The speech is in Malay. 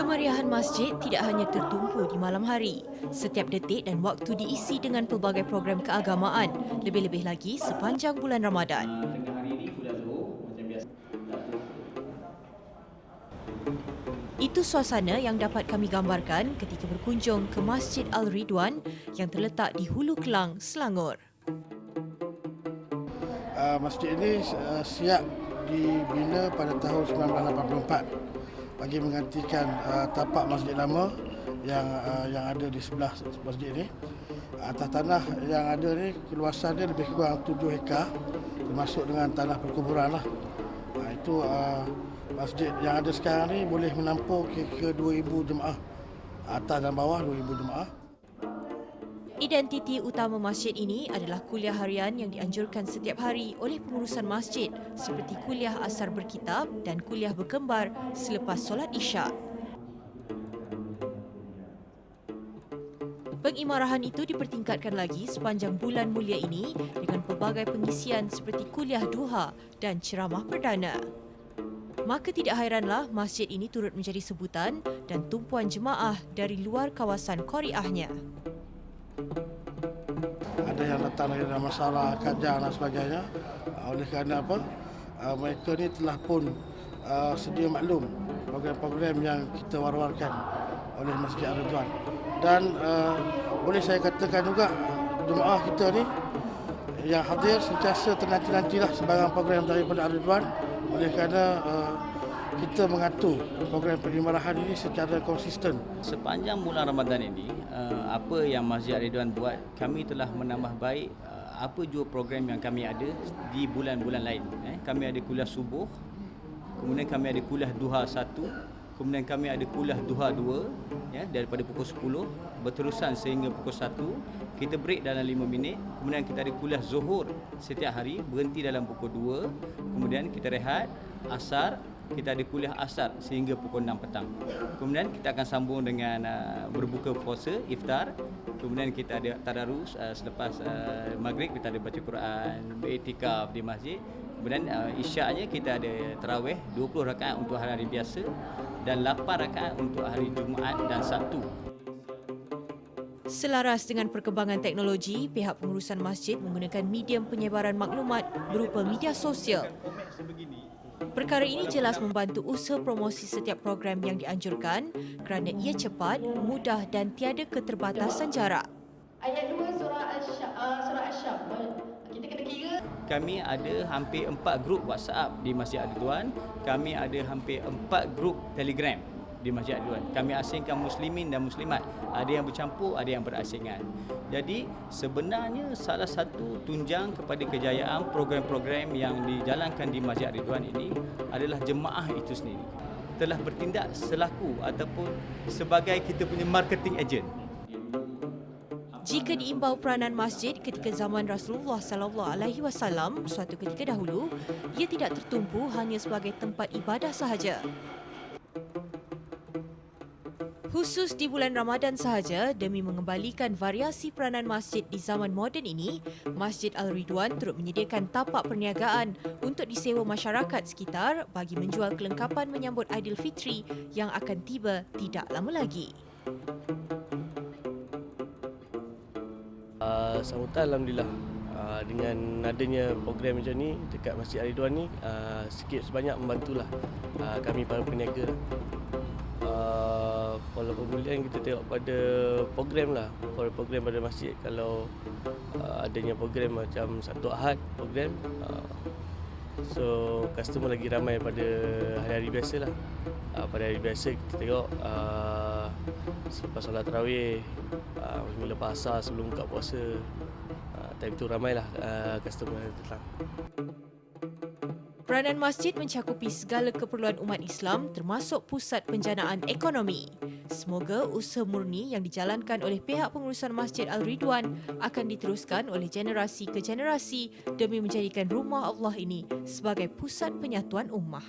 Kemeriahan masjid tidak hanya tertumpu di malam hari. Setiap detik dan waktu diisi dengan pelbagai program keagamaan, lebih-lebih lagi sepanjang bulan Ramadan. Itu suasana yang dapat kami gambarkan ketika berkunjung ke Masjid Al-Ridwan yang terletak di Hulu Kelang, Selangor. Masjid ini siap dibina pada tahun 1984 bagi menggantikan tapak masjid lama yang ada di sebelah masjid ini. Atas tanah yang ada ni keluasan dia lebih kurang 7 hektar, termasuk dengan tanah perkuburan lah. Itu masjid yang ada sekarang ni boleh menampung kira 2,000 jemaah, atas dan bawah 2,000 jemaah. Identiti utama masjid ini adalah kuliah harian yang dianjurkan setiap hari oleh pengurusan masjid seperti kuliah asar berkitab dan kuliah berkembar selepas solat Isyak. Pengimarahan itu dipertingkatkan lagi sepanjang bulan mulia ini dengan pelbagai pengisian seperti kuliah duha dan ceramah perdana. Maka tidak hairanlah masjid ini turut menjadi sebutan dan tumpuan jemaah dari luar kawasan qariahnya. Ada yang datang dari masalah kajang dan sebagainya. Oleh kerana apa? Mereka ni telah pun sedia maklum program-program yang kita war-warkan oleh Masjid Al-Ridwan. Dan boleh saya katakan juga jemaah kita ni yang hadir sentiasa ternanti-nantilah sebarang program daripada Al-Ridwan. Oleh kerana kita mengatur program pengimarahan ini secara konsisten. Sepanjang bulan Ramadan ini, apa yang Masjid Al-Ridwan buat, kami telah menambah baik apa jua program yang kami ada di bulan-bulan lain. Kami ada kuliah subuh, kemudian kami ada kuliah duha 1, kemudian kami ada kuliah duha 2, daripada pukul 10 berterusan sehingga pukul 1. Kita break dalam 5 minit, kemudian kita ada kuliah zuhur setiap hari, berhenti dalam pukul 2, kemudian kita rehat, asar, kita ada kuliah asar sehingga pukul 6 petang. Kemudian kita akan sambung dengan berbuka puasa, iftar. Kemudian kita ada tadarus selepas maghrib, kita ada baca Quran, beriktikaf di masjid. Kemudian isyaknya kita ada tarawih 20 rakaat untuk hari-hari biasa dan 8 rakaat untuk hari Jumaat dan Sabtu. Selaras dengan perkembangan teknologi, pihak pengurusan masjid menggunakan medium penyebaran maklumat berupa media sosial. Perkara ini jelas membantu usaha promosi setiap program yang dianjurkan kerana ia cepat, mudah dan tiada keterbatasan jarak. Ayat 2 surah Asy-Syams. Kita kena kira. Kami ada hampir 4 grup WhatsApp di Masjid Al-Ridwan. Kami ada hampir 4 grup Telegram di Masjid Al-Ridwan. Kami asingkan muslimin dan muslimat. Ada yang bercampur, ada yang berasingan. Jadi sebenarnya salah satu tunjang kepada kejayaan program-program yang dijalankan di Masjid Al-Ridwan ini adalah jemaah itu sendiri telah bertindak selaku ataupun sebagai kita punya marketing agent. Jika diimbau peranan masjid ketika zaman Rasulullah SAW suatu ketika dahulu, ia tidak tertumpu hanya sebagai tempat ibadah sahaja. Khusus di bulan Ramadan sahaja, demi mengembalikan variasi peranan masjid di zaman moden ini, Masjid Al-Ridwan turut menyediakan tapak perniagaan untuk disewa masyarakat sekitar bagi menjual kelengkapan menyambut Aidilfitri yang akan tiba tidak lama lagi. Sambutan Alhamdulillah dengan adanya program macam ni dekat Masjid Al-Ridwan ni sikit sebanyak membantulah kami para peniaga lah. Kalau pembulian kita tengok pada program lah, pada program pada masjid. Kalau adanya program macam Sabtu Ahad program, so customer lagi ramai pada hari-hari biasa lah. Pada hari biasa kita tengok selepas solat tarawih, lepas asar sebelum buka puasa, time tu ramailah customer yang datang. Peranan masjid mencakupi segala keperluan umat Islam termasuk pusat penjanaan ekonomi. Semoga usaha murni yang dijalankan oleh pihak pengurusan Masjid Al-Ridwan akan diteruskan oleh generasi ke generasi demi menjadikan rumah Allah ini sebagai pusat penyatuan ummah.